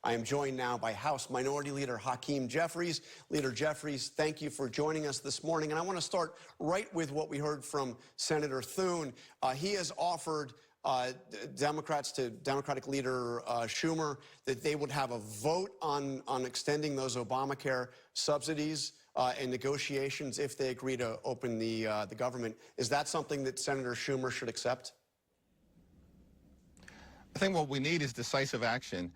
I am joined now by House Minority Leader Hakeem Jeffries. Leader Jeffries, thank you for joining us this morning. And I want to start right with what we heard from Senator Thune. He has offered Democrats to Democratic Leader Schumer that they would have a vote on extending those Obamacare subsidies in negotiations if they agree to open the government. Is that something that Senator Schumer should accept? I think what we need is decisive action.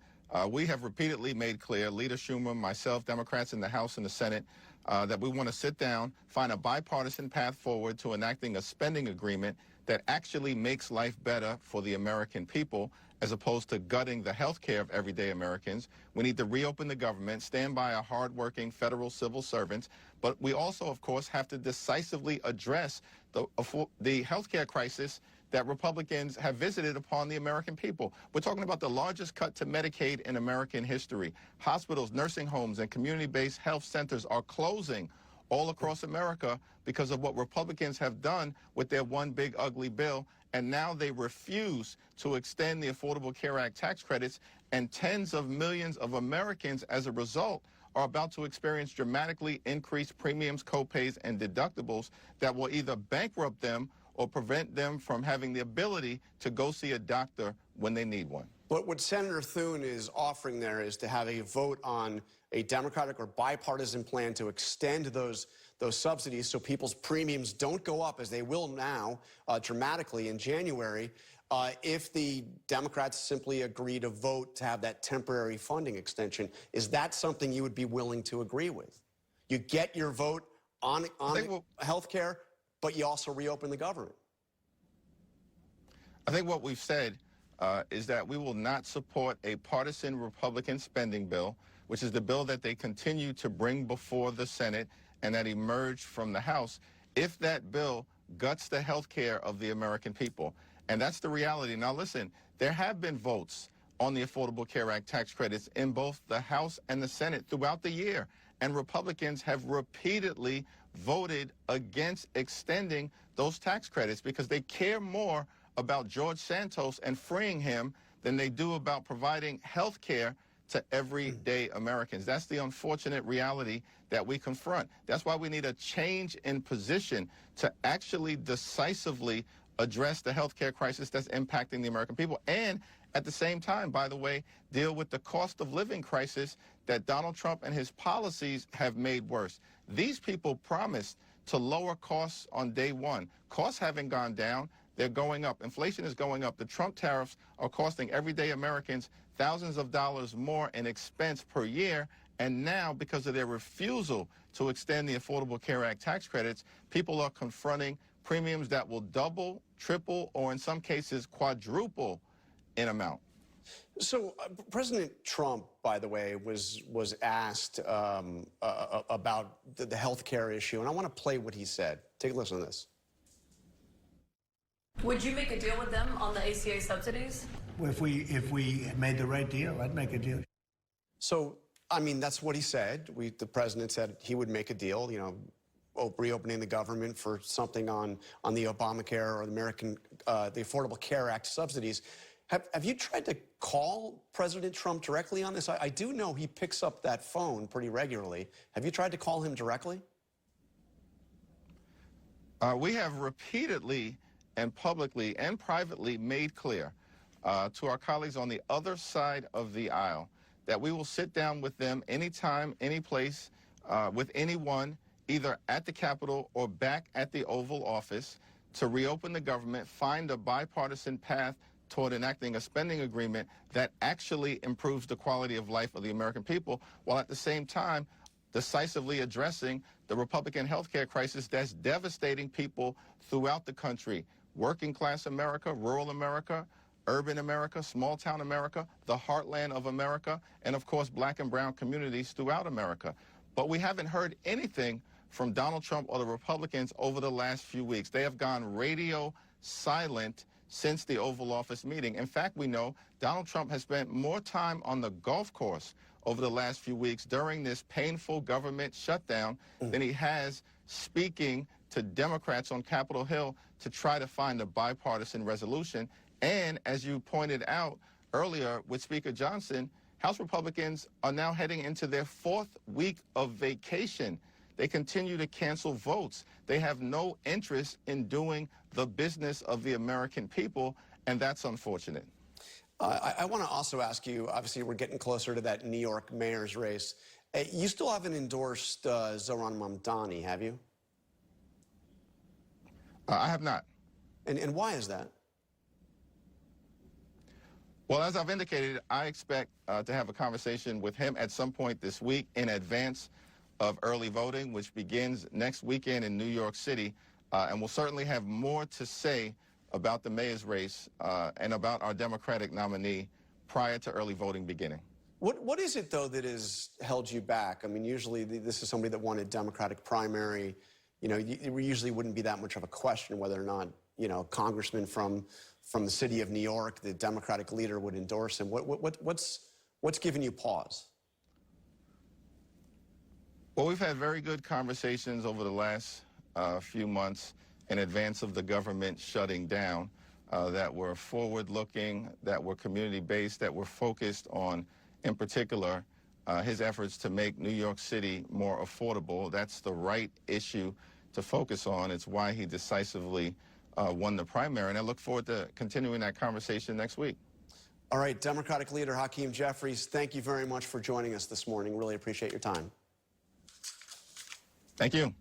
We have repeatedly made clear, Leader Schumer, myself, Democrats in the House and the Senate, that we want to sit down, find a bipartisan path forward to enacting a spending agreement that actually makes life better for the American people, as opposed to gutting the health care of everyday Americans. We need to reopen the government, stand by our hardworking federal civil servants, but we also, of course, have to decisively address the health care crisis that Republicans have visited upon the American people. We're talking about the largest cut to Medicaid in American history. Hospitals, nursing homes, and community-based health centers are closing all across America because of what Republicans have done with their one big ugly bill, and now they refuse to extend the Affordable Care Act tax credits, and tens of millions of Americans, as a result, are about to experience dramatically increased premiums, copays, and deductibles that will either bankrupt them or prevent them from having the ability to go see a doctor when they need one. But what Senator Thune is offering there is to have a vote on a Democratic or bipartisan plan to extend those subsidies so people's premiums don't go up, as they will now dramatically in January, if the Democrats simply agree to vote to have that temporary funding extension. Is that something you would be willing to agree with? You get your vote on health care, but you also reopen the government. I think what we've said is that we will not support a partisan Republican spending bill, which is the bill that they continue to bring before the Senate and that emerged from the House, if that bill guts the health care of the American people. And that's the reality. Now, listen, there have been votes on the Affordable Care Act tax credits in both the House and the Senate throughout the year, and Republicans have repeatedly voted against extending those tax credits because they care more about George Santos and freeing him than they do about providing health care to everyday Americans. That's the unfortunate reality that we confront. That's why we need a change in position to actually decisively address the health care crisis that's impacting the American people, and at the same time, by the way, deal with the cost of living crisis that Donald Trump and his policies have made worse. These people promised to lower costs on day one. Costs haven't gone down. They're going up. Inflation is going up. The Trump tariffs are costing everyday Americans thousands of dollars more in expense per year. And now, because of their refusal to extend the Affordable Care Act tax credits, people are confronting premiums that will double, triple, or in some cases quadruple in amount. So President Trump, by the way, was asked about the health care issue, and I want to play what he said. Take a listen to this. Would you make a deal with them on the ACA subsidies? If we made the right deal, I'd make a deal. So, I mean, that's what he said. The president said he would make a deal, you know, reopening the government for something on the Obamacare or the Affordable Care Act subsidies. Have you tried to call President Trump directly on this? I do know he picks up that phone pretty regularly. Have you tried to call him directly? We have repeatedly and publicly and privately made clear to our colleagues on the other side of the aisle that we will sit down with them anytime, any place, with anyone, either at the Capitol or back at the Oval Office, to reopen the government, find a bipartisan path toward enacting a spending agreement that actually improves the quality of life of the American people, while at the same time decisively addressing the Republican health care crisis that's devastating people throughout the country. Working class America, rural America, urban America, small town America, the heartland of America, and of course black and brown communities throughout America. But we haven't heard anything from Donald Trump or the Republicans over the last few weeks. They have gone radio silent since the Oval Office meeting. In fact, we know Donald Trump has spent more time on the golf course over the last few weeks during this painful government shutdown than he has speaking to Democrats on Capitol Hill to try to find a bipartisan resolution. And as you pointed out earlier with Speaker Johnson, House Republicans are now heading into their 4th week of vacation. They continue to cancel votes. They have no interest in doing the business of the American people, and that's unfortunate. I want to also ask you, obviously we're getting closer to that New York mayor's race. You still haven't endorsed Zohran Mamdani, have you? I have not. And why is that? Well, as I've indicated, I expect to have a conversation with him at some point this week in advance of early voting, which begins next weekend in New York City. And we'll certainly have more to say about the mayor's race and about our Democratic nominee prior to early voting beginning. What is it, though, that has held you back? I mean, usually this is somebody that won a Democratic primary. You know, it usually wouldn't be that much of a question whether or not, you know, a congressman from the city of New York, the Democratic leader, would endorse him. What's given you pause? Well, we've had very good conversations over the last few months in advance of the government shutting down that were forward-looking, that were community-based, that were focused on, in particular, his efforts to make New York City more affordable. That's the right issue to focus on. It's why he decisively won the primary, and I look forward to continuing that conversation next week. All right, Democratic leader Hakeem Jeffries, thank you very much for joining us this morning. Really appreciate your time. Thank you.